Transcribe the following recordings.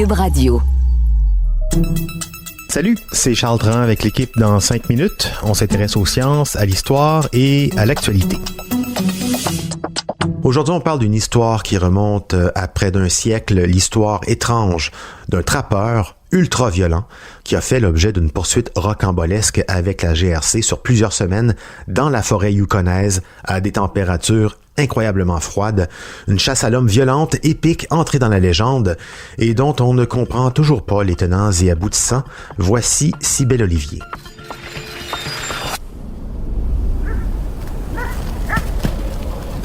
Cube Radio. Salut, c'est Charles Dran avec l'équipe dans 5 minutes. On s'intéresse aux sciences, à l'histoire et à l'actualité. Aujourd'hui, on parle d'une histoire qui remonte à près d'un siècle, l'histoire étrange d'un trappeur ultra-violent qui a fait l'objet d'une poursuite rocambolesque avec la GRC sur plusieurs semaines dans la forêt yukonnaise à des températures incroyablement froides. Une chasse à l'homme violente, épique, entrée dans la légende et dont on ne comprend toujours pas les tenants et aboutissants. Voici Cybèle Olivier.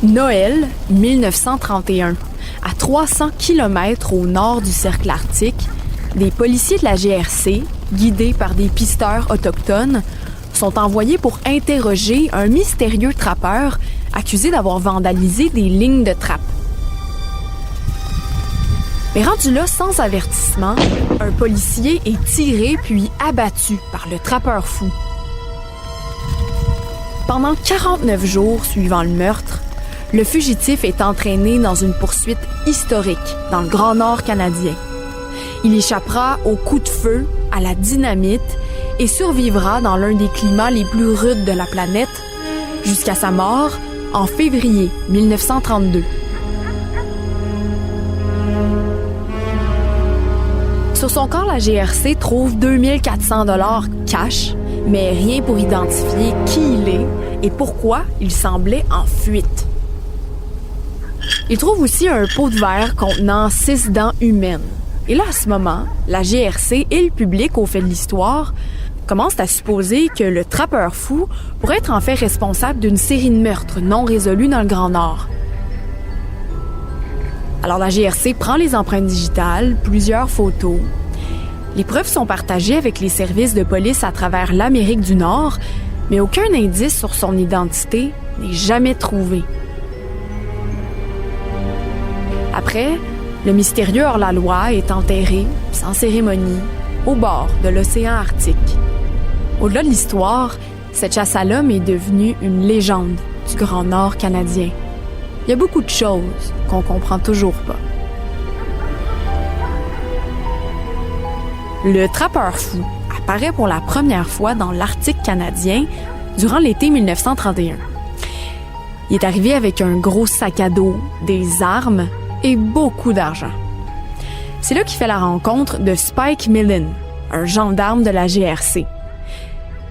Noël 1931. À 300 km au nord du cercle arctique, des policiers de la GRC, guidés par des pisteurs autochtones, sont envoyés pour interroger un mystérieux trappeur accusé d'avoir vandalisé des lignes de trappe. Mais rendu là sans avertissement, un policier est tiré puis abattu par le trappeur fou. Pendant 49 jours suivant le meurtre, le fugitif est entraîné dans une poursuite historique dans le Grand Nord canadien. Il échappera aux coups de feu, à la dynamite et survivra dans l'un des climats les plus rudes de la planète jusqu'à sa mort en février 1932. Sur son corps, la GRC trouve 2400 $ cash, mais rien pour identifier qui il est et pourquoi il semblait en fuite. Il trouve aussi un pot de verre contenant 6 dents humaines. Et là, à ce moment, la GRC et le public, au fait de l'histoire, commencent à supposer que le trappeur fou pourrait être en fait responsable d'une série de meurtres non résolus dans le Grand Nord. Alors la GRC prend les empreintes digitales, plusieurs photos. Les preuves sont partagées avec les services de police à travers l'Amérique du Nord, mais aucun indice sur son identité n'est jamais trouvé. Après, le mystérieux hors-la-loi est enterré, sans cérémonie, au bord de l'océan Arctique. Au-delà de l'histoire, cette chasse à l'homme est devenue une légende du Grand Nord canadien. Il y a beaucoup de choses qu'on comprend toujours pas. Le trappeur fou apparaît pour la première fois dans l'Arctique canadien durant l'été 1931. Il est arrivé avec un gros sac à dos, des armes et beaucoup d'argent. C'est là qu'il fait la rencontre de Spike Millen, un gendarme de la GRC.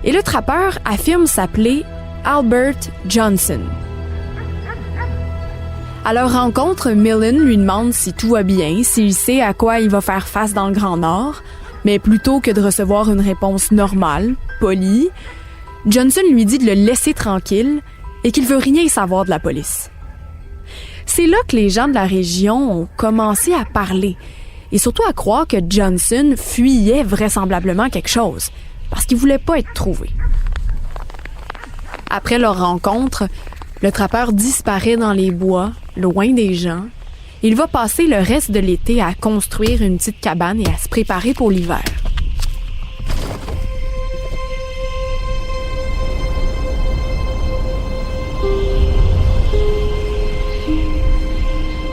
Et le trappeur affirme s'appeler Albert Johnson. À leur rencontre, Millen lui demande si tout va bien, s'il sait à quoi il va faire face dans le Grand Nord, mais plutôt que de recevoir une réponse normale, polie, Johnson lui dit de le laisser tranquille et qu'il veut rien savoir de la police. C'est là que les gens de la région ont commencé à parler et surtout à croire que Johnson fuyait vraisemblablement quelque chose parce qu'il voulait pas être trouvé. Après leur rencontre, le trappeur disparaît dans les bois, loin des gens. Il va passer le reste de l'été à construire une petite cabane et à se préparer pour l'hiver.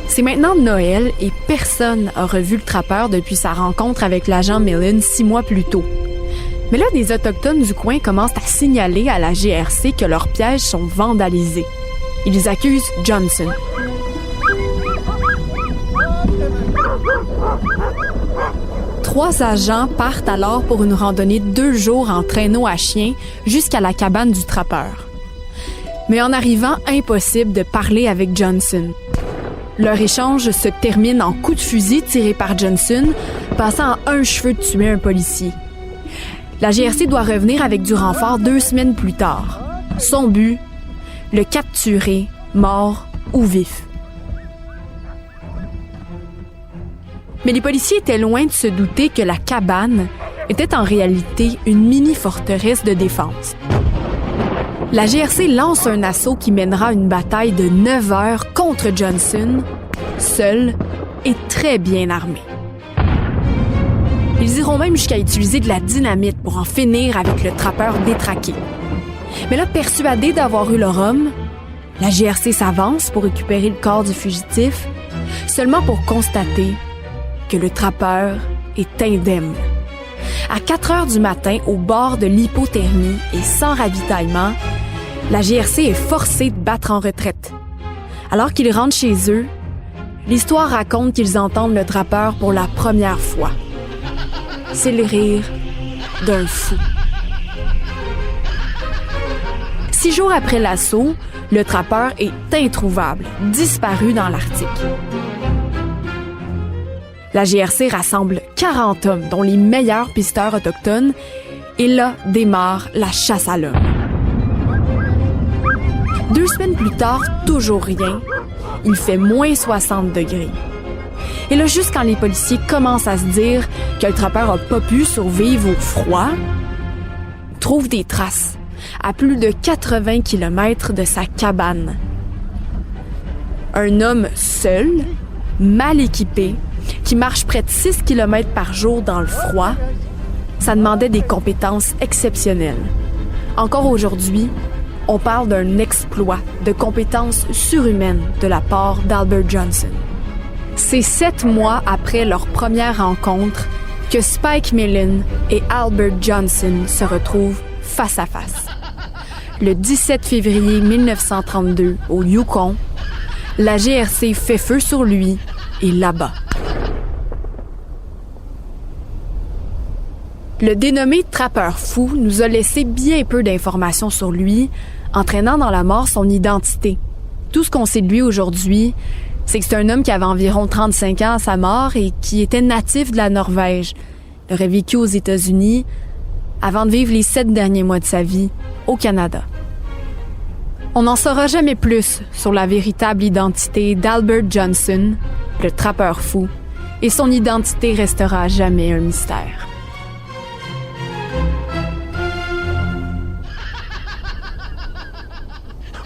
C'est maintenant Noël et personne n'a revu le trappeur depuis sa rencontre avec l'agent Millen 6 mois plus tôt. Mais là, des Autochtones du coin commencent à signaler à la GRC que leurs pièges sont vandalisés. Ils accusent Johnson. Trois agents partent alors pour une randonnée de 2 jours en traîneau à chien jusqu'à la cabane du trappeur. Mais en arrivant, impossible de parler avec Johnson. Leur échange se termine en coup de fusil tiré par Johnson, passant en un cheveu de tuer un policier. La GRC doit revenir avec du renfort 2 semaines plus tard. Son but, le capturer, mort ou vif. Mais les policiers étaient loin de se douter que la cabane était en réalité une mini-forteresse de défense. La GRC lance un assaut qui mènera une bataille de 9 heures contre Johnson, seul et très bien armé. Ils iront même jusqu'à utiliser de la dynamite pour en finir avec le trappeur détraqué. Mais là, persuadés d'avoir eu leur homme, la GRC s'avance pour récupérer le corps du fugitif, seulement pour constater que le trappeur est indemne. À 4 heures du matin, au bord de l'hypothermie et sans ravitaillement, la GRC est forcée de battre en retraite. Alors qu'ils rentrent chez eux, l'histoire raconte qu'ils entendent le trappeur pour la première fois. C'est le rire d'un fou. 6 jours après l'assaut, le trappeur est introuvable, disparu dans l'Arctique. La GRC rassemble 40 hommes, dont les meilleurs pisteurs autochtones, et là démarre la chasse à l'homme. 2 semaines plus tard, toujours rien. Il fait moins 60 degrés. Et là, juste quand les policiers commencent à se dire que le trappeur n'a pas pu survivre au froid, trouvent des traces à plus de 80 km de sa cabane. Un homme seul, mal équipé, qui marche près de 6 km par jour dans le froid, ça demandait des compétences exceptionnelles. Encore aujourd'hui, on parle d'un exploit de compétences surhumaines de la part d'Albert Johnson. C'est 7 mois après leur première rencontre que Spike Millin et Albert Johnson se retrouvent face à face. Le 17 février 1932, au Yukon, la GRC fait feu sur lui et l'abat. Le dénommé trappeur fou nous a laissé bien peu d'informations sur lui, entraînant dans la mort son identité. Tout ce qu'on sait de lui aujourd'hui, c'est que c'est un homme qui avait environ 35 ans à sa mort et qui était natif de la Norvège. Il aurait vécu aux États-Unis avant de vivre les 7 derniers mois de sa vie au Canada. On n'en saura jamais plus sur la véritable identité d'Albert Johnson, le trappeur fou, et son identité restera à jamais un mystère.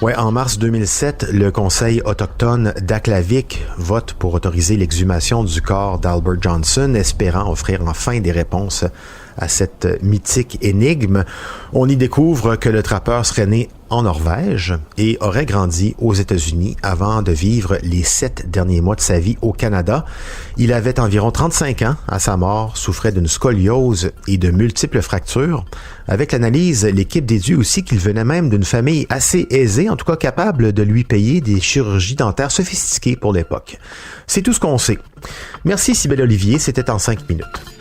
Ouais, en mars 2007, le Conseil autochtone d'Aklavik vote pour autoriser l'exhumation du corps d'Albert Johnson, espérant offrir enfin des réponses à cette mythique énigme. On y découvre que le trappeur serait né en Norvège et aurait grandi aux États-Unis avant de vivre les 7 derniers mois de sa vie au Canada. Il avait environ 35 ans à sa mort, souffrait d'une scoliose et de multiples fractures. Avec l'analyse, l'équipe déduit aussi qu'il venait même d'une famille assez aisée, en tout cas capable de lui payer des chirurgies dentaires sophistiquées pour l'époque. C'est tout ce qu'on sait. Merci Cybèle Olivier, c'était en 5 minutes.